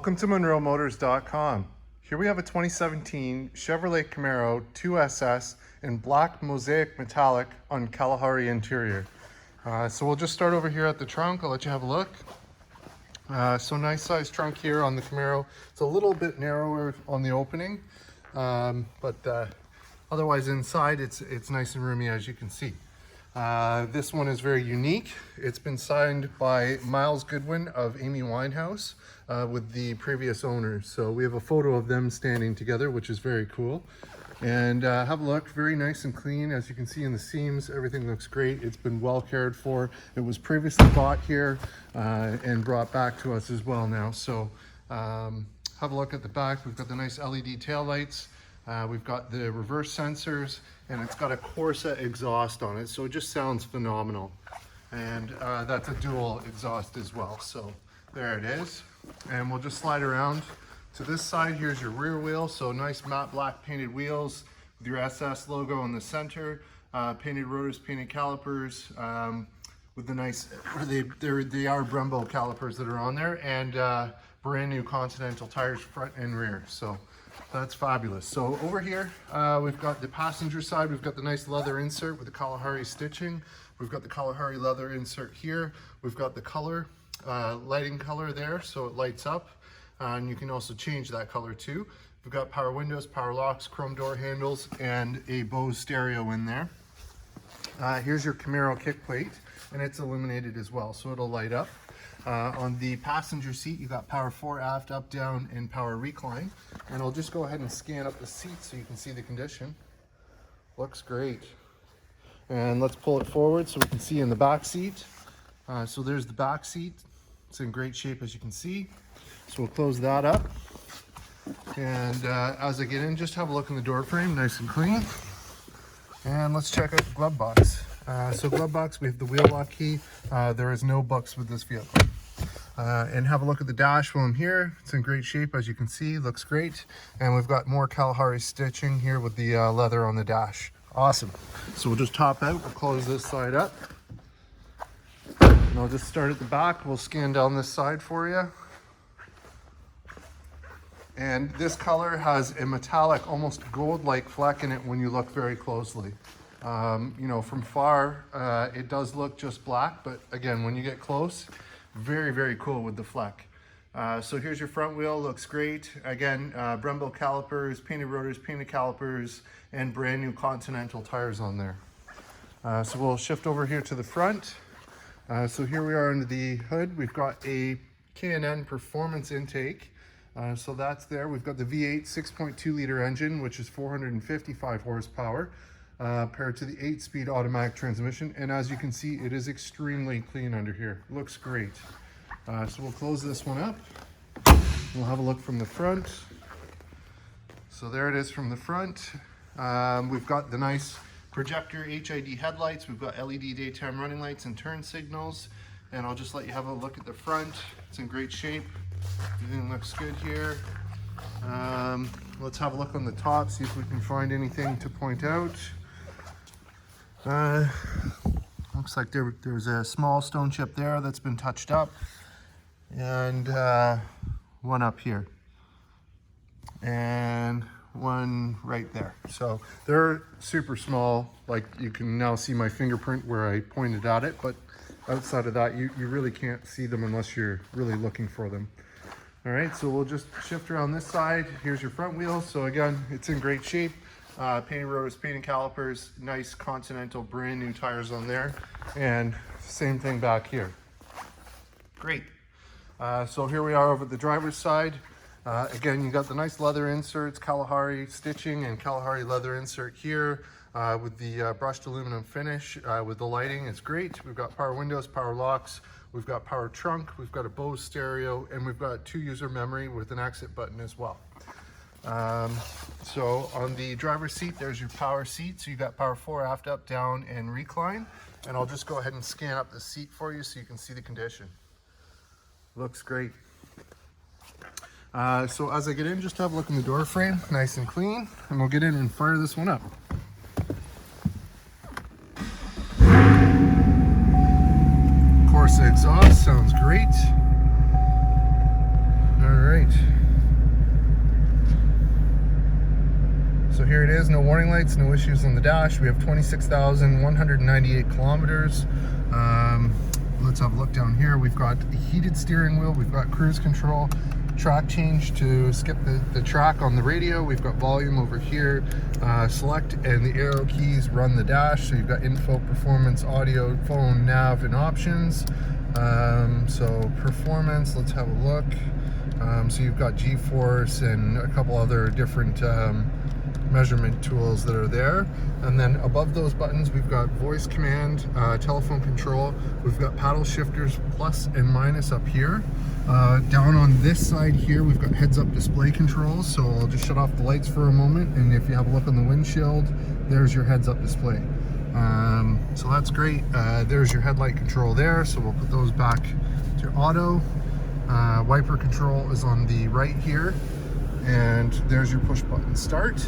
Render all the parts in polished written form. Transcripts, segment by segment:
Welcome to MonroeMotors.com. Here we have a 2017 Chevrolet Camaro 2SS in Black Mosaic Metallic on Kalahari interior. So we'll just start over here at the trunk. I'll let you have a look. So nice size trunk here on the Camaro. It's a little bit narrower on the opening, but otherwise inside it's nice and roomy, as you can see. This one is very unique. It's been signed by Miles Goodwin of Amy Winehouse with the previous owners. So we have a photo of them standing together, which is very cool. And have a look, very nice and clean. As you can see in the seams, everything looks great. It's been well cared for. It was previously bought here and brought back to us as well now. So have a look at the back. We've got the nice LED tail lights. We've got the reverse sensors, and it's got a Corsa exhaust on it, so it just sounds phenomenal. And that's a dual exhaust as well, so there it is. And we'll just slide around to this side. Here's your rear wheel, so nice matte black painted wheels with your SS logo in the center, painted rotors, painted calipers, with the nice, they are Brembo calipers that are on there, and brand new Continental tires front and rear. So that's fabulous. So over here, we've got the passenger side. We've got the nice leather insert with the Kalahari stitching. We've got the Kalahari leather insert here. We've got the color, lighting color there, so it lights up. And you can also change that color too. We've got power windows, power locks, chrome door handles, and a Bose stereo in there. Here's your Camaro kick plate, and it's illuminated as well, so it'll light up. On the passenger seat, you got power fore, aft, up, down, and power recline. And I'll just go ahead and scan up the seat so you can see the condition. Looks great. And let's pull it forward so we can see in the back seat. So there's the back seat. It's in great shape, as you can see. So we'll close that up. And as I get in, just have a look in the door frame, nice and clean. And let's check out the glove box. So glove box, we have the wheel lock key. There is no bucks with this vehicle. And have a look at the dash while I'm here. It's in great shape, as you can see, looks great. And we've got more Kalahari stitching here with the leather on the dash. Awesome. So we'll just top out, we'll close this side up. And I'll just start at the back. We'll scan down this side for you. And this color has a metallic, almost gold-like fleck in it when you look very closely. You know, from far, it does look just black, but again, when you get close, very, very cool with the fleck. So here's your front wheel, looks great. Again, Brembo calipers, painted rotors, painted calipers, and brand new Continental tires on there. So we'll shift over here to the front. So here we are under the hood. We've got a K&N performance intake. So that's there. We've got the V8 6.2 liter engine, which is 455 horsepower. Paired to the 8-speed automatic transmission, and as you can see, it is extremely clean under here. Looks great. So we'll close this one up. We'll have a look from the front. So there it is from the front. We've got the nice projector HID headlights. We've got LED daytime running lights and turn signals. And I'll just let you have a look at the front. It's in great shape. Everything looks good here. Let's have a look on the top, see if we can find anything to point out. Looks like there's a small stone chip there that's been touched up, and one up here, and one right there. So they're super small, like you can now see my fingerprint where I pointed at it, but outside of that, you really can't see them unless you're really looking for them. All right, so we'll just shift around this side. Here's your front wheel. So again, it's in great shape. Painted rotors, painted calipers, nice Continental brand new tires on there. And same thing back here. Great. So here we are over the driver's side. Again, you got the nice leather inserts, Kalahari stitching and Kalahari leather insert here with the brushed aluminum finish with the lighting. It's great. We've got power windows, power locks. We've got power trunk, we've got a Bose stereo, and we've got 2-user memory with an exit button as well. So on the driver's seat, there's your power seat. So you got power fore, aft, up, down, and recline. And I'll just go ahead and scan up the seat for you so you can see the condition. Looks great. So as I get in, just have a look in the door frame, nice and clean, and we'll get in and fire this one up. Corsa Exhaust sounds great. All right. So here it is, no warning lights, no issues on the dash. We have 26,198 kilometers. Let's have a look down here. We've got a heated steering wheel, we've got cruise control, track change to skip the track on the radio. We've got volume over here, select and the arrow keys run the dash. So you've got info, performance, audio, phone, nav, and options. So performance, let's have a look. So you've got G-force and a couple other different measurement tools that are there. And then above those buttons we've got voice command, telephone control. We've got paddle shifters plus and minus up here. Down on this side here we've got heads up display controls, so I'll just shut off the lights for a moment, and if you have a look on the windshield, there's your heads up display. So that's great. There's your headlight control there, so we'll put those back to auto. Wiper control is on the right here, and there's your push button start.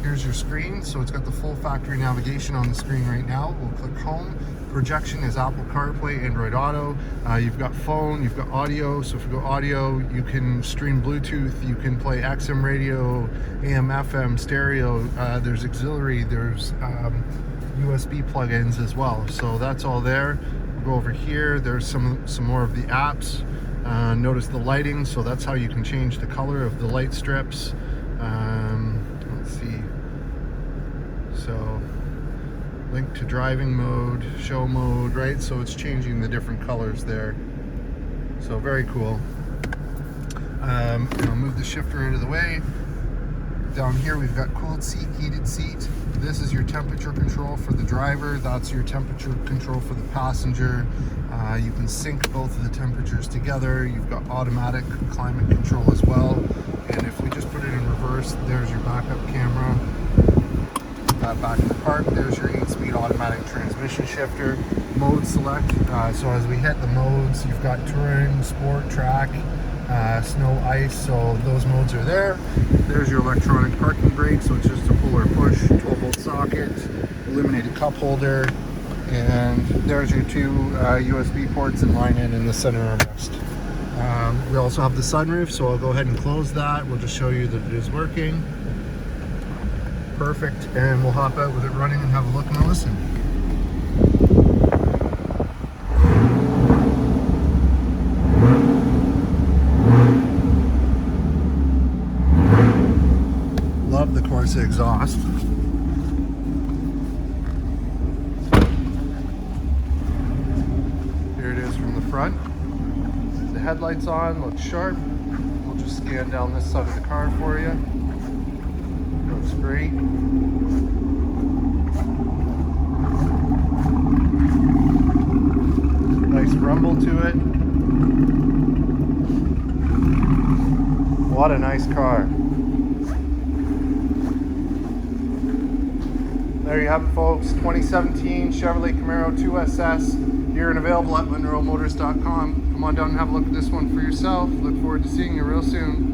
Here's your screen, so it's got the full factory navigation on the screen right now. We'll click home. Projection is Apple CarPlay, Android Auto. You've got phone, you've got audio. So if you go audio, you can stream Bluetooth, you can play XM radio, AM, FM, stereo. There's auxiliary, there's USB plugins as well. So that's all there. We'll go over here. There's some more of the apps. Notice the lighting, so that's how you can change the color of the light strips. Let's see. So link to driving mode, show mode, right? So it's changing the different colors there. So very cool. I'll move the shifter out of the way. Down here we've got cooled seat, heated seat. This is your temperature control for the driver. That's your temperature control for the passenger. You can sync both of the temperatures together. You've got automatic climate control as well. And if we just put it in reverse, there's your backup camera. Put that back in the park. There's your 8-speed automatic transmission shifter. Mode select. So as we hit the modes, you've got touring, sport, track, snow, ice, so those modes are there. There's your electronic parking brake, so it's just a pull or push, 12-volt socket, illuminated cup holder, and there's your two USB ports and line in the center armrest. We also have the sunroof, so I'll go ahead and close that. We'll just show you that it is working. Perfect, and we'll hop out with it running and have a look and a listen. Love the Corsa exhaust. Here it is from the front. The headlights on, looks sharp. We'll just scan down this side of the car for you. Looks great. Nice rumble to it. What a nice car. There you have it, folks. 2017 Chevrolet Camaro 2SS. Here and available at MonroeMotors.com. Come on down and have a look at this one for yourself. Look forward to seeing you real soon.